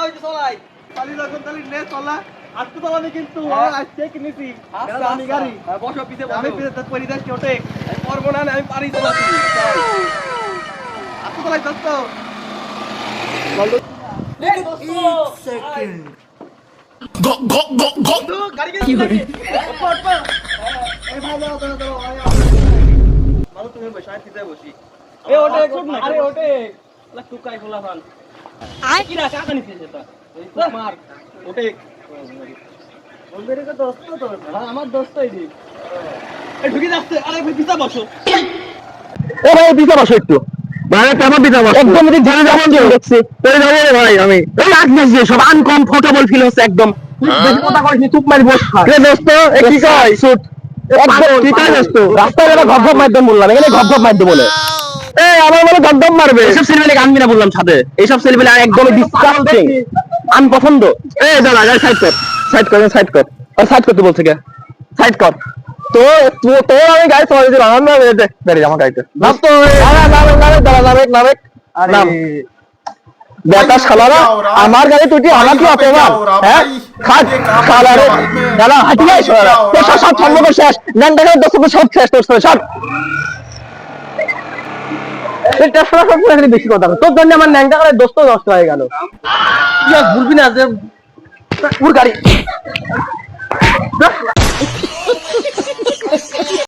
হইছে চলাই খালি যখন খালি নে চলা আজকে তো আমি কিন্তু আজকে কিনেছি আচ্ছা আমি গাড়ি বসো পিছে আমি বসো পিছে পরিদাস ওঠে পারবো না আমি পারি চালাতে আজকে চলাই দোস্ত সেকেন্ড বন্ধু গাড়ি কিনেছি নাকি এই ভাই দাও মানু তুমি বসে আমি পিছে বসি এ ওঠে আরে ওঠে লা টুকাই খোলা ফান কি না কাকা নিছে সেটা এই মার ওঠে বন্ধুরে তো দোস্ত তো আমার দোস্ত এডি এই ঢুকে যাচ্ছে আরে ভাই পিছে বসো ও ভাই পিছা বসো একটু ভাই কেমন পিছা বসো একদম ঠিক ঝাড়ে যেমন দেখছি তোরে ধরে রে ভাই আমি এই লাগছিস যে সব আনকমফোর্টেবল ফিল হচ্ছে একদম বেশি কথা কইছ নি চুপ মারি বস রে দোস্ত এ কি কই শুট একদম কি কই দোস্ত রাস্তায় গেলে ঘপঘপ মারতে বললাম এখানে ঘপঘপ মারতে বলে এই আমার বলে ঘপঘপ মারবে এসব ছেলেবেলে গানবি না বললাম সাথে এইসব ছেলেবেলে একদমই ডিসকাস্টিং আনপছন্দ এই দাঁড়া গাড়ি সাইড কর আর সাইড করতে বলছে কে সাইড কর তো তোর আমি গাড়ি চলে দিলাম না গাড়ি আমার গাড়িতে নাম তো নামে নাম বেটা শালারা আমার গাড়ি তুই আমার কি অপমান হ্যাঁ খাট শালারে দাদা হাঁটি যাই শালারা তো সব সম্ভব শেষ গান দেখা দোস্ত সব শেষ তোর সব এটা সব বেশি কথা তোর জন্য আমার ন্যাংটা করে দোস্ত নষ্ট হয়ে গেল বুঝবি না যে ওর গাড়ি